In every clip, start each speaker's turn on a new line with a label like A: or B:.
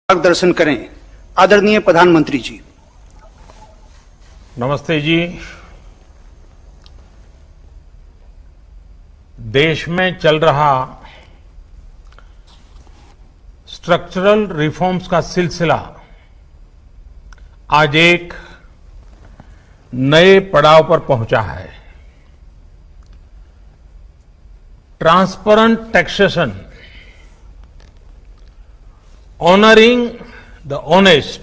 A: मार्गदर्शन करें। आदरणीय प्रधानमंत्री जी।
B: नमस्ते जी। देश में चल रहा स्ट्रक्चरल रिफॉर्म्स का सिलसिला आज एक नए पड़ाव पर पहुंचा है। Transparent taxation, honouring the honest,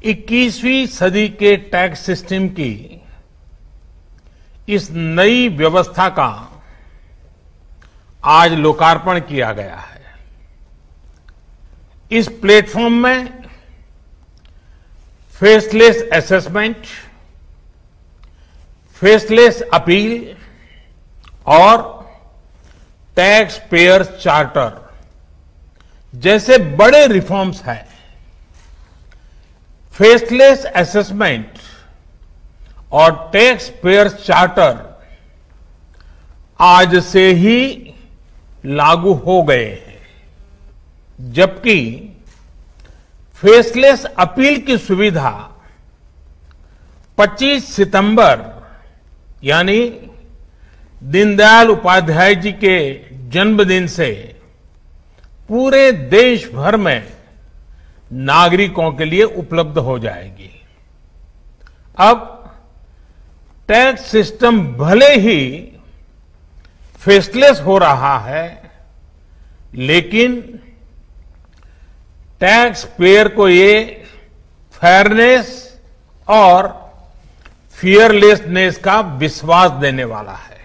B: 21वीं सदी के टैक्स सिस्टम की इस नई व्यवस्था का आज लोकार्पण किया गया है। इस प्लेटफॉर्म में फेसलेस असेसमेंट, फेसलेस अपील और टैक्स पेयर चार्टर जैसे बड़े रिफॉर्म्स हैं। फेसलेस असेसमेंट और टैक्स पेयर चार्टर आज से ही लागू हो गए हैं, जबकि फेसलेस अपील की सुविधा 25 सितंबर यानी दीनदयाल उपाध्याय जी के जन्मदिन से पूरे देश भर में नागरिकों के लिए उपलब्ध हो जाएगी। अब टैक्स सिस्टम भले ही फेसलेस हो रहा है, लेकिन टैक्स पेयर को ये फेयरनेस और फियरलेसनेस का विश्वास देने वाला है।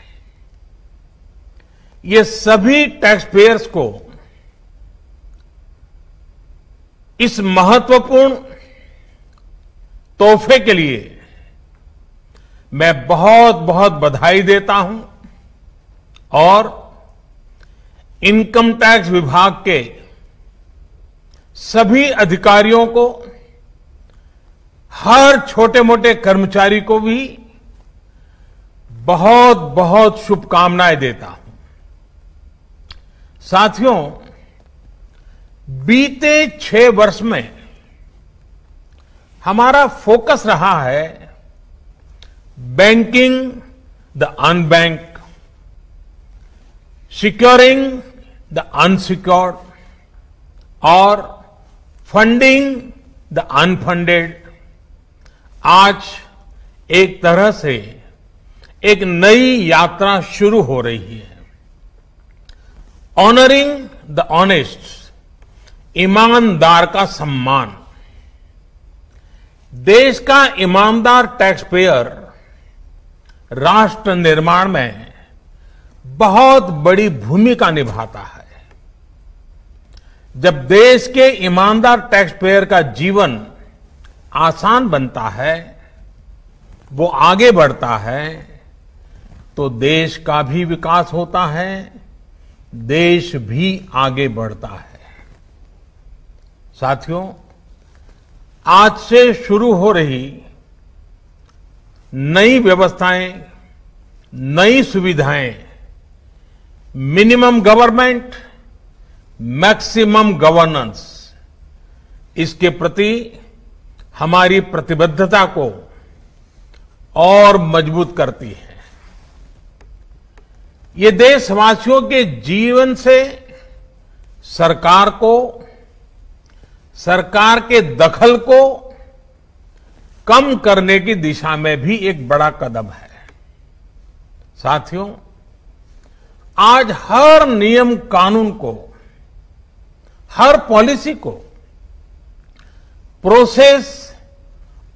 B: ये सभी टैक्स पेयर्स को इस महत्वपूर्ण तोहफे के लिए मैं बहुत बहुत बधाई देता हूं और इनकम टैक्स विभाग के सभी अधिकारियों को, हर छोटे मोटे कर्मचारी को भी बहुत बहुत शुभकामनाएं देता हूं। साथियों, बीते 6 वर्ष में हमारा फोकस रहा है banking the unbank, securing the unsecured और फंडिंग द अनफंडेड। आज एक तरह से एक नई यात्रा शुरू हो रही है। ऑनरिंग द ऑनेस्ट, ईमानदार का सम्मान। देश का ईमानदार टैक्स पेयर राष्ट्र निर्माण में बहुत बड़ी भूमिका निभाता है। जब देश के ईमानदार टैक्स पेयर का जीवन आसान बनता है, वो आगे बढ़ता है, तो देश का भी विकास होता है, देश भी आगे बढ़ता है। साथियों, आज से शुरू हो रही नई व्यवस्थाएं, नई सुविधाएं, मिनिमम गवर्नमेंट, मैक्सिमम गवर्नेंस, इसके प्रति हमारी प्रतिबद्धता को और मजबूत करती है। ये देशवासियों के जीवन से सरकार को, सरकार के दखल को कम करने की दिशा में भी एक बड़ा कदम है। साथियों, आज हर नियम कानून को, हर पॉलिसी को प्रोसेस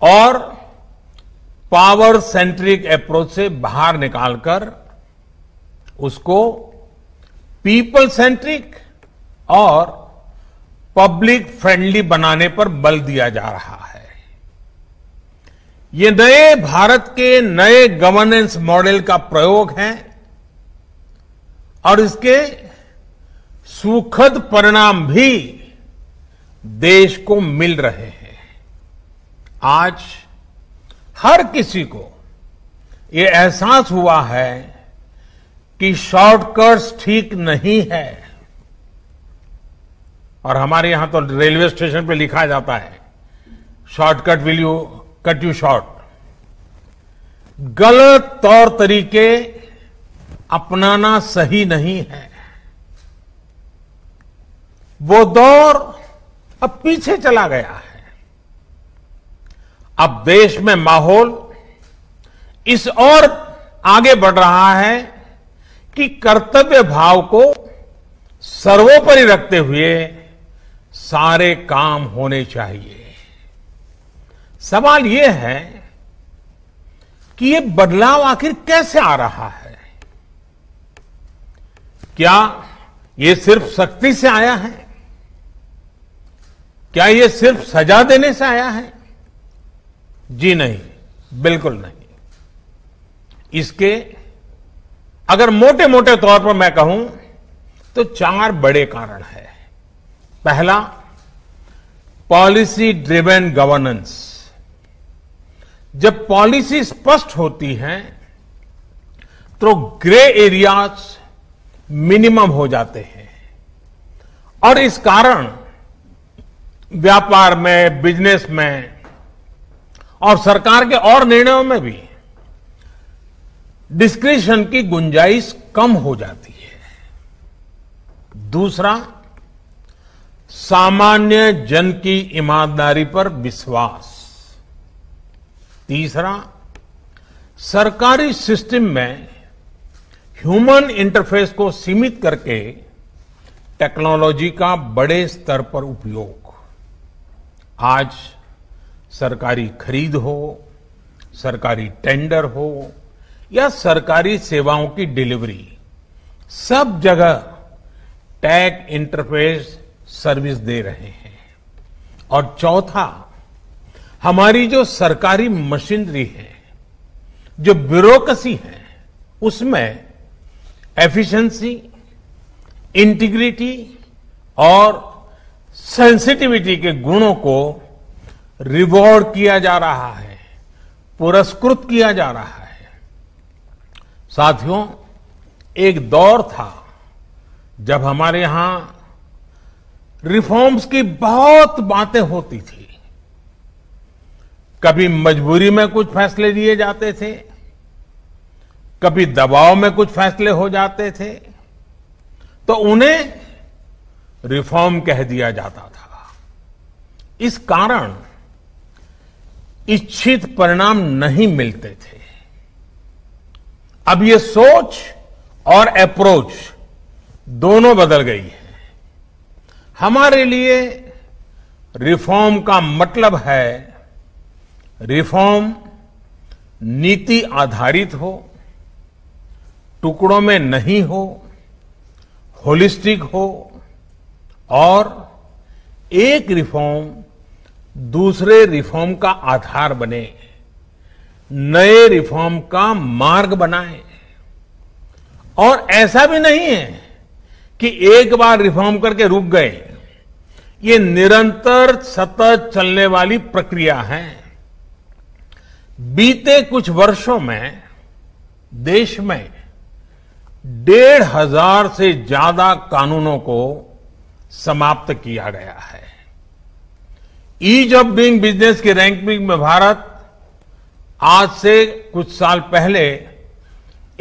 B: और पावर सेंट्रिक अप्रोच से बाहर निकालकर उसको पीपल सेंट्रिक और पब्लिक फ्रेंडली बनाने पर बल दिया जा रहा है। ये नए भारत के नए गवर्नेंस मॉडल का प्रयोग है और इसके सुखद परिणाम भी देश को मिल रहे हैं। आज हर किसी को ये एहसास हुआ है कि शॉर्टकट्स ठीक नहीं है। और हमारे यहां तो रेलवे स्टेशन पे लिखा जाता है, shortcut will you cut you short. गलत तौर तरीके अपनाना सही नहीं है। वो दौर अब पीछे चला गया है। अब देश में माहौल इस ओर आगे बढ़ रहा है कि कर्तव्य भाव को सर्वोपरि रखते हुए सारे काम होने चाहिए। सवाल यह है कि ये बदलाव आखिर कैसे आ रहा है? क्या ये सिर्फ सख्ती से आया है? क्या ये सिर्फ सजा देने से आया है? जी नहीं, बिल्कुल नहीं। इसके अगर मोटे मोटे तौर पर मैं कहूं तो 4 बड़े कारण हैं। पहला, पॉलिसी ड्रिवन गवर्नेंस। जब पॉलिसी स्पष्ट होती है तो ग्रे एरियाज मिनिमम हो जाते हैं और इस कारण व्यापार में, बिजनेस में और सरकार के और निर्णयों में भी डिस्क्रिशन की गुंजाइश कम हो जाती है। दूसरा, सामान्य जन की ईमानदारी पर विश्वास। तीसरा, सरकारी सिस्टम में ह्यूमन इंटरफेस को सीमित करके टेक्नोलॉजी का बड़े स्तर पर उपयोग। आज सरकारी खरीद हो, सरकारी टेंडर हो या सरकारी सेवाओं की डिलीवरी, सब जगह टैग इंटरफेस सर्विस दे रहे हैं। और चौथा, हमारी जो सरकारी मशीनरी है, जो ब्यूरोक्रेसी है, उसमें एफिशिएंसी, इंटीग्रिटी और सेंसिटिविटी के गुणों को रिवॉर्ड किया जा रहा है, पुरस्कृत किया जा रहा है। साथियों, एक दौर था जब हमारे यहां रिफॉर्म्स की बहुत बातें होती थी। कभी मजबूरी में कुछ फैसले लिए जाते थे, कभी दबाव में कुछ फैसले हो जाते थे, तो उन्हें रिफॉर्म कह दिया जाता था। इस कारण इच्छित परिणाम नहीं मिलते थे। अब ये सोच और अप्रोच दोनों बदल गई है। हमारे लिए रिफॉर्म का मतलब है रिफॉर्म नीति आधारित हो, टुकड़ों में नहीं हो, होलिस्टिक हो और एक रिफॉर्म दूसरे रिफॉर्म का आधार बने, नए रिफॉर्म का मार्ग बनाए। और ऐसा भी नहीं है कि एक बार रिफॉर्म करके रुक गए। ये निरंतर सतत चलने वाली प्रक्रिया है। बीते कुछ वर्षों में देश में 1,500 से ज्यादा कानूनों को समाप्त किया गया है। ईज ऑफ डूइंग बिजनेस की रैंकिंग में भारत आज से कुछ साल पहले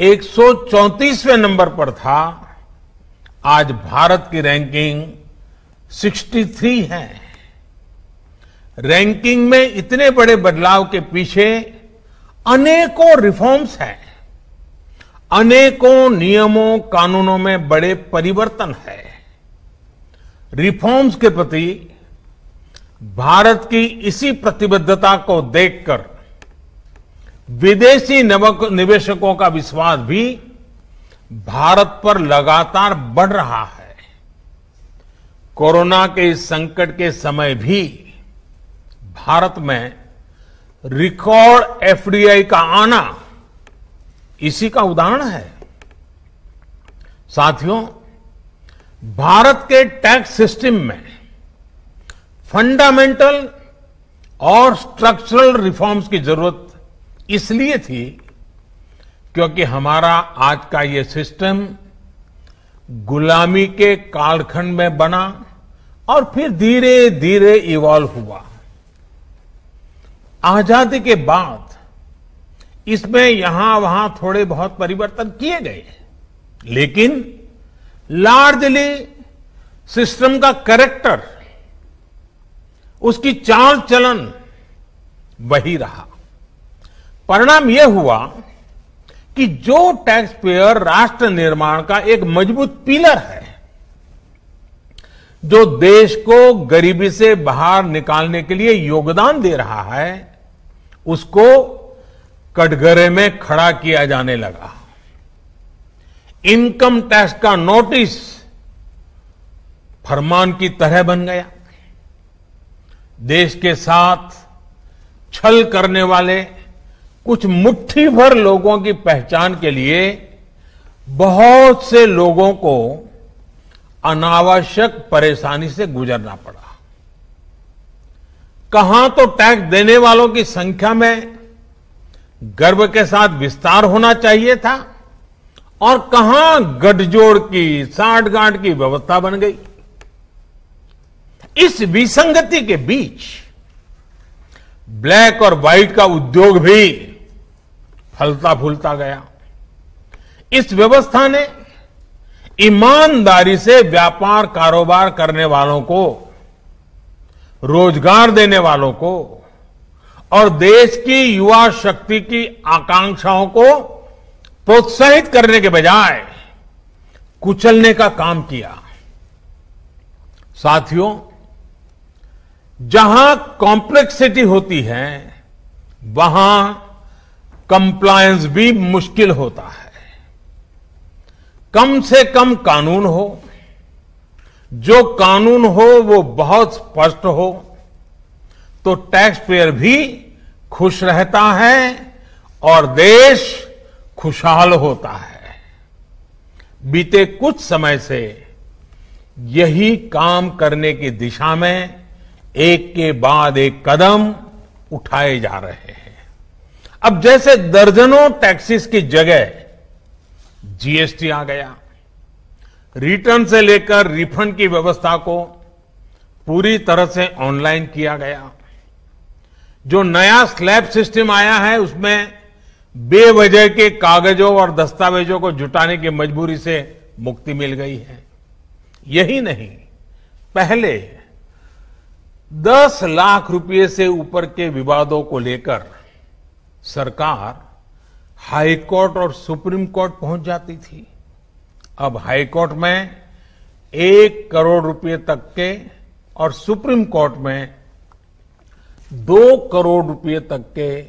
B: 134वें नंबर पर था। आज भारत की रैंकिंग 63 है। रैंकिंग में इतने बड़े बदलाव के पीछे अनेकों रिफॉर्म्स हैं, अनेकों नियमों कानूनों में बड़े परिवर्तन है। रिफॉर्म्स के प्रति भारत की इसी प्रतिबद्धता को देखकर विदेशी निवेशकों का विश्वास भी भारत पर लगातार बढ़ रहा है। कोरोना के इस संकट के समय भी भारत में रिकॉर्ड एफडीआई का आना इसी का उदाहरण है। साथियों, भारत के टैक्स सिस्टम में फंडामेंटल और स्ट्रक्चरल रिफॉर्म्स की जरूरत इसलिए थी क्योंकि हमारा आज का ये सिस्टम गुलामी के कालखंड में बना और फिर धीरे धीरे इवॉल्व हुआ। आजादी के बाद इसमें यहां वहां थोड़े बहुत परिवर्तन किए गए, लेकिन लार्जली सिस्टम का कैरेक्टर, उसकी चाल चलन वही रहा। परिणाम यह हुआ कि जो टैक्स पेयर राष्ट्र निर्माण का एक मजबूत पिलर है, जो देश को गरीबी से बाहर निकालने के लिए योगदान दे रहा है, उसको कटघरे में खड़ा किया जाने लगा। इनकम टैक्स का नोटिस फरमान की तरह बन गया। देश के साथ छल करने वाले कुछ मुट्ठी भर लोगों की पहचान के लिए बहुत से लोगों को अनावश्यक परेशानी से गुजरना पड़ा। कहां तो टैक्स देने वालों की संख्या में गर्व के साथ विस्तार होना चाहिए था, और कहां गठजोड़ की, साठगांठ की व्यवस्था बन गई। इस विसंगति के बीच ब्लैक और व्हाइट का उद्योग भी फलता फूलता गया। इस व्यवस्था ने ईमानदारी से व्यापार कारोबार करने वालों को, रोजगार देने वालों को और देश की युवा शक्ति की आकांक्षाओं को प्रोत्साहित करने के बजाय कुचलने का काम किया। साथियों, जहां कॉम्प्लेक्सिटी होती है, वहां कंप्लायंस भी मुश्किल होता है। कम से कम कानून हो, जो कानून हो वो बहुत स्पष्ट हो, तो टैक्स पेयर भी खुश रहता है और देश खुशहाल होता है। बीते कुछ समय से यही काम करने की दिशा में एक के बाद एक कदम उठाए जा रहे हैं। अब जैसे दर्जनों टैक्सेस की जगह जीएसटी आ गया, रिटर्न से लेकर रिफंड की व्यवस्था को पूरी तरह से ऑनलाइन किया गया। जो नया स्लैब सिस्टम आया है, उसमें बेवजह के कागजों और दस्तावेजों को जुटाने की मजबूरी से मुक्ति मिल गई है। यही नहीं, पहले 10 लाख रुपए से ऊपर के विवादों को लेकर सरकार हाई कोर्ट और सुप्रीम कोर्ट पहुंच जाती थी। अब हाई कोर्ट में 1 करोड़ रुपए तक के और सुप्रीम कोर्ट में 2 करोड़ रुपए तक के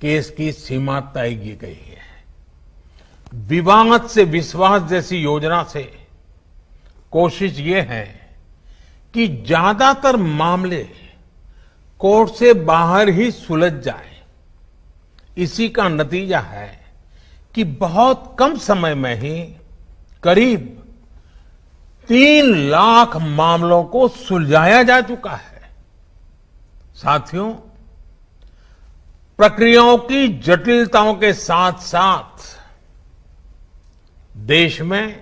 B: केस की सीमा तय की गई है। विवाद से विश्वास जैसी योजना से कोशिश ये है कि ज्यादातर मामले कोर्ट से बाहर ही सुलझ जाए। इसी का नतीजा है कि बहुत कम समय में ही करीब 3 लाख मामलों को सुलझाया जा चुका है। साथियों, प्रक्रियाओं की जटिलताओं के साथ साथ देश में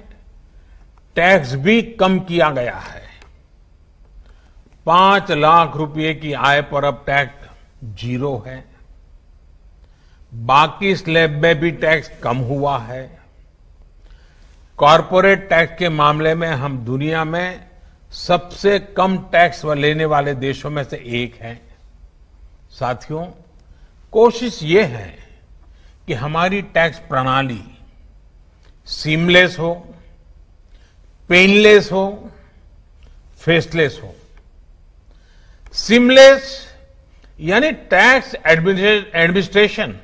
B: टैक्स भी कम किया गया है। 5 लाख रुपए की आय पर अब टैक्स 0 है। बाकी स्लैब में भी टैक्स कम हुआ है। कॉरपोरेट टैक्स के मामले में हम दुनिया में सबसे कम टैक्स लेने वाले देशों में से एक हैं। साथियों, कोशिश ये है कि हमारी टैक्स प्रणाली सीमलेस हो, पेनलेस हो, फेसलेस हो। सीमलेस यानी टैक्स एडमिनिस्ट्रेशन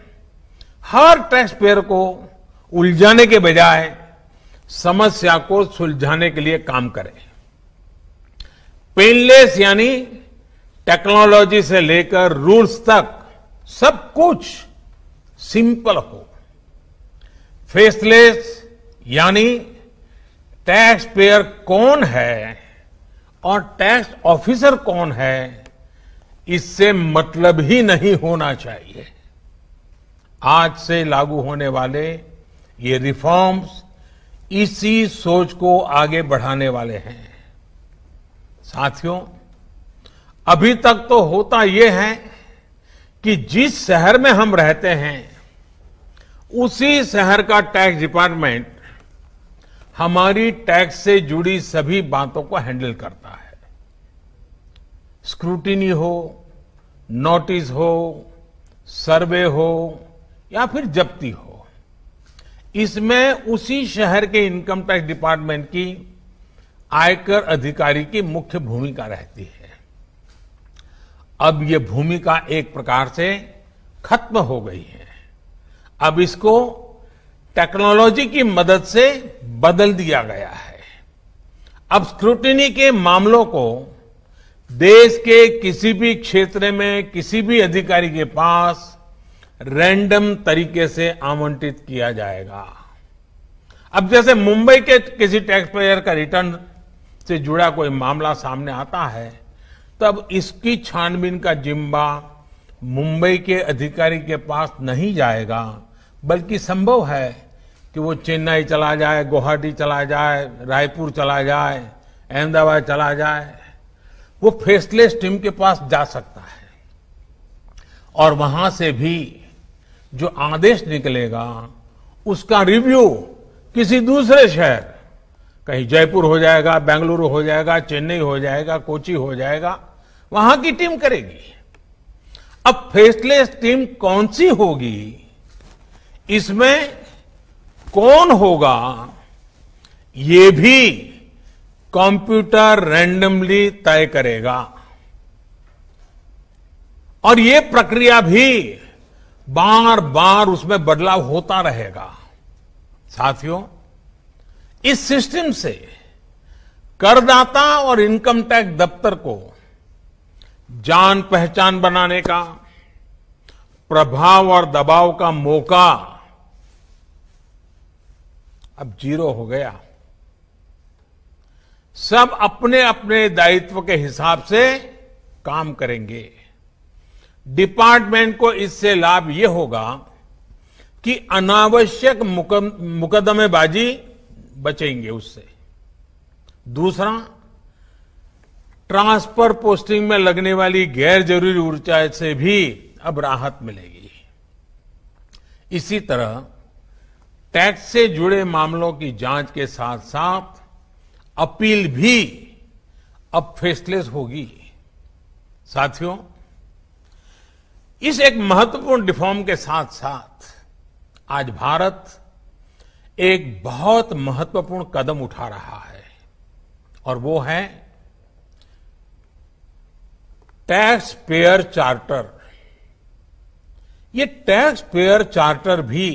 B: हर टैक्स पेयर को उलझाने के बजाय समस्या को सुलझाने के लिए काम करे। पेनलेस यानी टेक्नोलॉजी से लेकर रूल्स तक सब कुछ सिंपल हो। फेसलेस यानी टैक्स पेयर कौन है और टैक्स ऑफिसर कौन है, इससे मतलब ही नहीं होना चाहिए। आज से लागू होने वाले ये रिफॉर्म्स इसी सोच को आगे बढ़ाने वाले हैं। साथियों, अभी तक तो होता यह है कि जिस शहर में हम रहते हैं उसी शहर का टैक्स डिपार्टमेंट हमारी टैक्स से जुड़ी सभी बातों को हैंडल करता है। स्क्रूटिनी हो, नोटिस हो, सर्वे हो या फिर जब्ती हो, इसमें उसी शहर के इनकम टैक्स डिपार्टमेंट की आयकर अधिकारी की मुख्य भूमिका रहती है। अब ये भूमिका एक प्रकार से खत्म हो गई है। अब इसको टेक्नोलॉजी की मदद से बदल दिया गया है। अब स्क्रूटिनी के मामलों को देश के किसी भी क्षेत्र में किसी भी अधिकारी के पास रैंडम तरीके से आवंटित किया जाएगा। अब जैसे मुंबई के किसी टैक्स पेयर का रिटर्न से जुड़ा कोई मामला सामने आता है, तब इसकी छानबीन का जिम्मा मुंबई के अधिकारी के पास नहीं जाएगा, बल्कि संभव है कि वो चेन्नई चला जाए, गुवाहाटी चला जाए, रायपुर चला जाए, अहमदाबाद चला जाए। वो फेसलेस टीम के पास जा सकता है और वहां से भी जो आदेश निकलेगा उसका रिव्यू किसी दूसरे शहर, कहीं जयपुर हो जाएगा, बेंगलुरु हो जाएगा, चेन्नई हो जाएगा, कोची हो जाएगा, वहां की टीम करेगी। अब फेसलेस टीम कौन सी होगी, इसमें कौन होगा, ये भी कंप्यूटर रैंडमली तय करेगा। और ये प्रक्रिया भी बार बार उसमें बदलाव होता रहेगा। साथियों, इस सिस्टम से करदाता और इनकम टैक्स दफ्तर को जान पहचान बनाने का, प्रभाव और दबाव का मौका अब जीरो हो गया। सब अपने अपने दायित्व के हिसाब से काम करेंगे। डिपार्टमेंट को इससे लाभ यह होगा कि अनावश्यक मुकदमेबाजी बचेंगे उससे। दूसरा, ट्रांसफर पोस्टिंग में लगने वाली गैर जरूरी ऊर्जा से भी अब राहत मिलेगी। इसी तरह टैक्स से जुड़े मामलों की जांच के साथ साथ अपील भी अब फेसलेस होगी। साथियों, इस एक महत्वपूर्ण रिफॉर्म के साथ साथ आज भारत एक बहुत महत्वपूर्ण कदम उठा रहा है और वो है टैक्स पेयर चार्टर। ये टैक्स पेयर चार्टर भी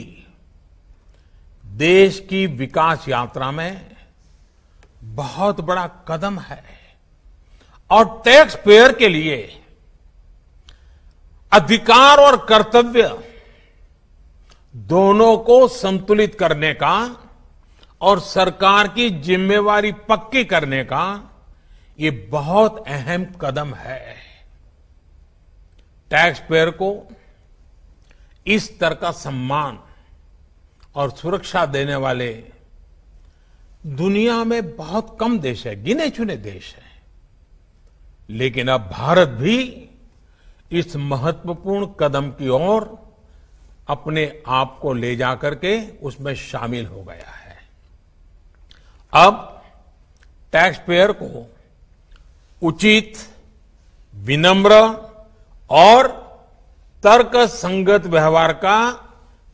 B: देश की विकास यात्रा में बहुत बड़ा कदम है और टैक्स पेयर के लिए अधिकार और कर्तव्य दोनों को संतुलित करने का और सरकार की जिम्मेवारी पक्की करने का ये बहुत अहम कदम है। टैक्स पेयर को इस स्तर का सम्मान और सुरक्षा देने वाले दुनिया में बहुत कम देश है, गिने चुने देश हैं। लेकिन अब भारत भी इस महत्वपूर्ण कदम की ओर अपने आप को ले जाकर के उसमें शामिल हो गया है। अब टैक्स पेयर को उचित, विनम्र और तर्क संगत व्यवहार का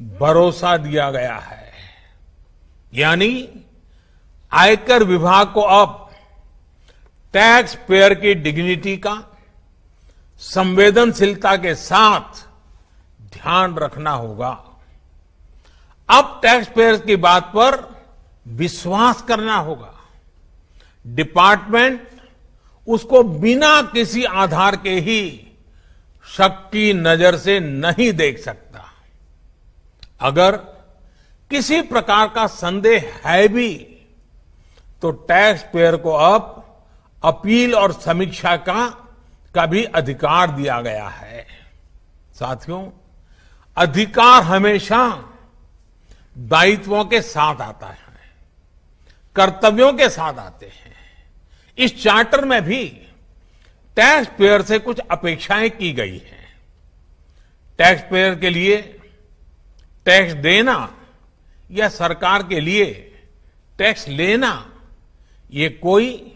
B: भरोसा दिया गया है। यानी आयकर विभाग को अब टैक्स पेयर की डिग्निटी का संवेदनशीलता के साथ ध्यान रखना होगा। अब टैक्स पेयर की बात पर विश्वास करना होगा। डिपार्टमेंट उसको बिना किसी आधार के ही शक की नजर से नहीं देख सकता। अगर किसी प्रकार का संदेह है भी तो टैक्स पेयर को अब अपील और समीक्षा का भी अधिकार दिया गया है। साथियों, अधिकार हमेशा दायित्वों के साथ आता है, कर्तव्यों के साथ आते हैं। इस चार्टर में भी टैक्स पेयर से कुछ अपेक्षाएं की गई हैं। टैक्स पेयर के लिए टैक्स देना या सरकार के लिए टैक्स लेना ये कोई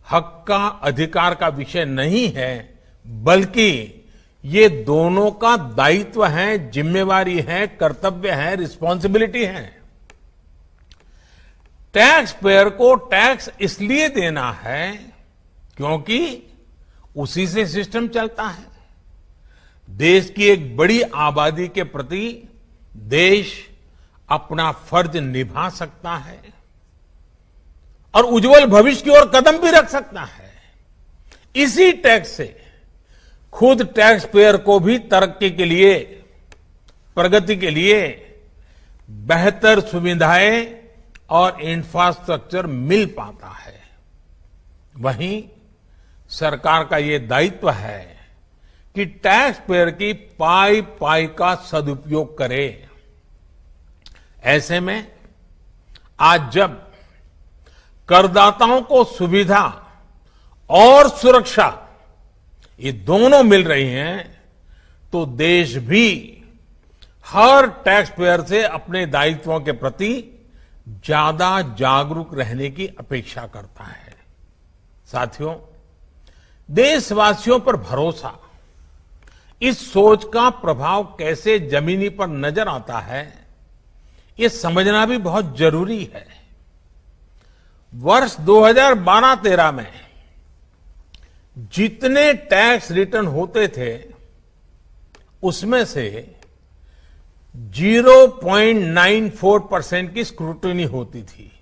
B: हक का अधिकार का विषय नहीं है, बल्कि ये दोनों का दायित्व है, जिम्मेवारी है, कर्तव्य है, रिस्पॉन्सिबिलिटी है। टैक्स पेयर को टैक्स इसलिए देना है क्योंकि उसी से सिस्टम चलता है। देश की एक बड़ी आबादी के प्रति देश अपना फर्ज निभा सकता है और उज्जवल भविष्य की ओर कदम भी रख सकता है। इसी टैक्स से खुद टैक्स पेयर को भी तरक्की के लिए, प्रगति के लिए बेहतर सुविधाएं और इंफ्रास्ट्रक्चर मिल पाता है। वहीं सरकार का ये दायित्व है कि टैक्स पेयर की पाई पाई का सदुपयोग करे। ऐसे में आज जब करदाताओं को सुविधा और सुरक्षा ये दोनों मिल रही हैं, तो देश भी हर टैक्स पेयर से अपने दायित्वों के प्रति ज्यादा जागरूक रहने की अपेक्षा करता है। साथियों, देशवासियों पर भरोसा, इस सोच का प्रभाव कैसे जमीनी पर नजर आता है, ये समझना भी बहुत जरूरी है। वर्ष 2012-13 में जितने टैक्स रिटर्न होते थे उसमें से 0.94% की स्क्रूटनी होती थी।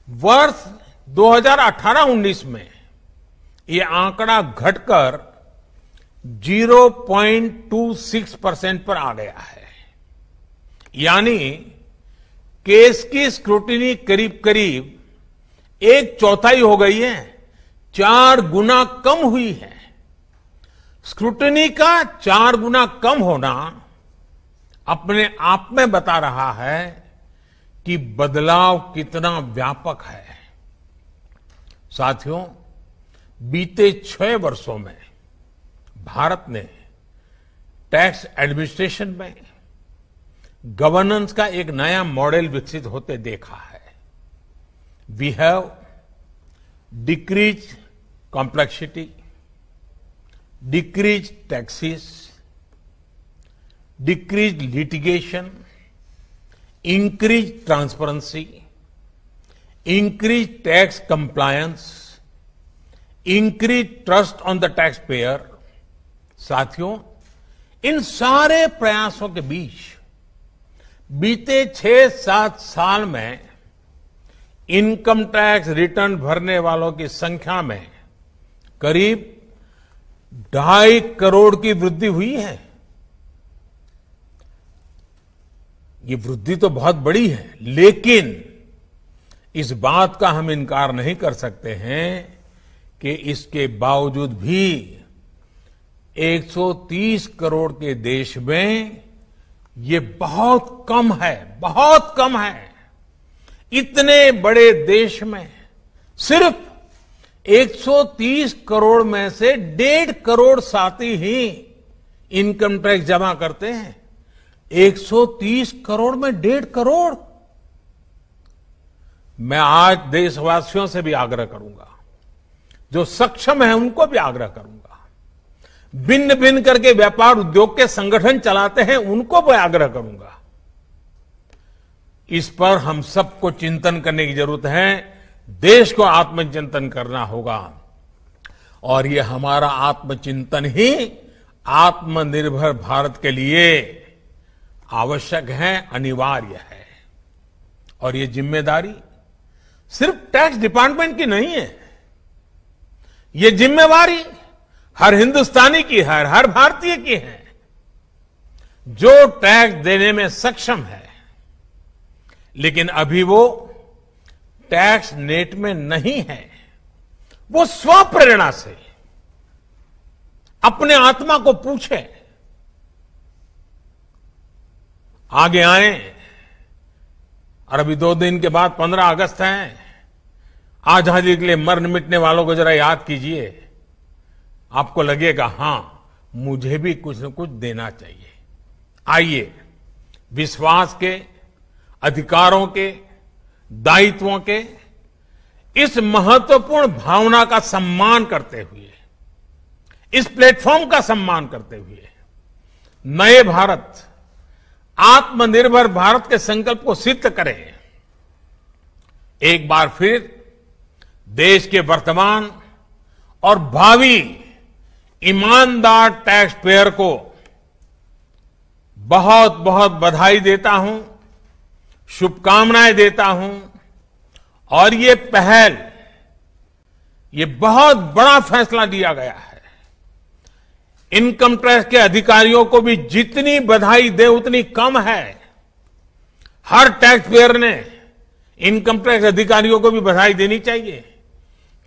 B: वर्ष 2018-19 में ये आंकड़ा घटकर 0.26% पर आ गया है। यानी केस की स्क्रूटनी करीब करीब 1/4 हो गई है, 4 गुना कम हुई है। स्क्रूटनी का 4 गुना कम होना अपने आप में बता रहा है कि बदलाव कितना व्यापक है। साथियों, बीते 6 वर्षों में भारत ने टैक्स एडमिनिस्ट्रेशन में गवर्नेंस का एक नया मॉडल विकसित होते देखा है। We have decrease complexity, decrease taxes, decrease litigation, increase transparency, increase tax compliance, increase trust on the taxpayer. साथियों, इन सारे प्रयासों के बीच बीते 6-7 साल में इनकम टैक्स रिटर्न भरने वालों की संख्या में करीब 2.5 करोड़ की वृद्धि हुई है। ये वृद्धि तो बहुत बड़ी है, लेकिन इस बात का हम इनकार नहीं कर सकते हैं कि इसके बावजूद भी 130 करोड़ के देश में ये बहुत कम है, बहुत कम है। इतने बड़े देश में सिर्फ 130 करोड़ में से 1.5 करोड़ साथी ही इनकम टैक्स जमा करते हैं। 130 करोड़ में 1.5 करोड़। मैं आज देशवासियों से भी आग्रह करूंगा, जो सक्षम है उनको भी आग्रह करूंगा, भिन्न भिन्न करके व्यापार उद्योग के संगठन चलाते हैं उनको भी आग्रह करूंगा। इस पर हम सबको चिंतन करने की जरूरत है, देश को आत्मचिंतन करना होगा और ये हमारा आत्मचिंतन ही आत्मनिर्भर भारत के लिए आवश्यक है, अनिवार्य है। और ये जिम्मेदारी सिर्फ टैक्स डिपार्टमेंट की नहीं है, ये जिम्मेवारी हर हिंदुस्तानी की है, हर भारतीय की है जो टैक्स देने में सक्षम है, लेकिन अभी वो टैक्स नेट में नहीं है। वो स्वप्रेरणा से अपने आत्मा को पूछे, आगे आए। और अभी 2 दिन के बाद 15 अगस्त है। आजादी के लिए मरने मिटने वालों को जरा याद कीजिए, आपको लगेगा हां, मुझे भी कुछ न कुछ देना चाहिए। आइए विश्वास के, अधिकारों के, दायित्वों के इस महत्वपूर्ण भावना का सम्मान करते हुए, इस प्लेटफॉर्म का सम्मान करते हुए नए भारत, आत्मनिर्भर भारत के संकल्प को सिद्ध करें। एक बार फिर देश के वर्तमान और भावी ईमानदार टैक्स पेयर को बहुत बहुत बधाई देता हूं, शुभकामनाएं देता हूं। और ये पहल, ये बहुत बड़ा फैसला लिया गया है। इनकम टैक्स के अधिकारियों को भी जितनी बधाई दे उतनी कम है। हर टैक्स पेयर ने इनकम टैक्स अधिकारियों को भी बधाई देनी चाहिए,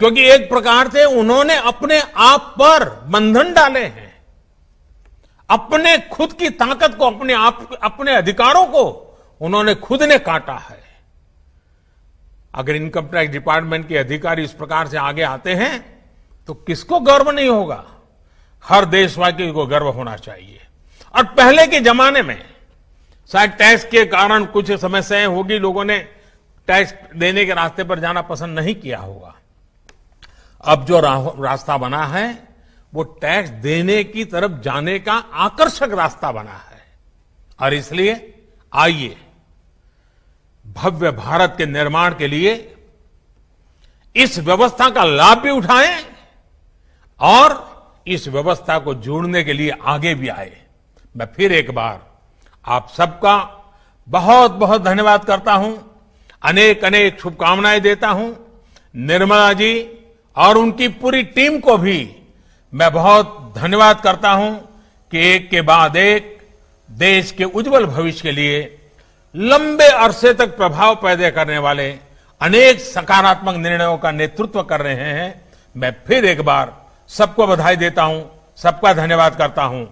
B: क्योंकि एक प्रकार से उन्होंने अपने आप पर बंधन डाले हैं, अपने खुद की ताकत को, अपने अधिकारों को उन्होंने खुद ने काटा है। अगर इनकम टैक्स डिपार्टमेंट के अधिकारी इस प्रकार से आगे आते हैं तो किसको गर्व नहीं होगा? हर देशवासी को गर्व होना चाहिए। और पहले के जमाने में शायद टैक्स के कारण कुछ समस्याएं होगी, लोगों ने टैक्स देने के रास्ते पर जाना पसंद नहीं किया होगा। अब जो रास्ता बना है वो टैक्स देने की तरफ जाने का आकर्षक रास्ता बना है। और इसलिए आइए भव्य भारत के निर्माण के लिए इस व्यवस्था का लाभ भी उठाएं और इस व्यवस्था को जोड़ने के लिए आगे भी आए। मैं फिर एक बार आप सबका बहुत बहुत धन्यवाद करता हूं, अनेक अनेक शुभकामनाएं देता हूं। निर्मला जी और उनकी पूरी टीम को भी मैं बहुत धन्यवाद करता हूं कि एक के बाद एक देश के उज्जवल भविष्य के लिए लंबे अरसे तक प्रभाव पैदा करने वाले अनेक सकारात्मक निर्णयों का नेतृत्व कर रहे हैं। मैं फिर एक बार सबको बधाई देता हूं, सबका धन्यवाद करता हूं।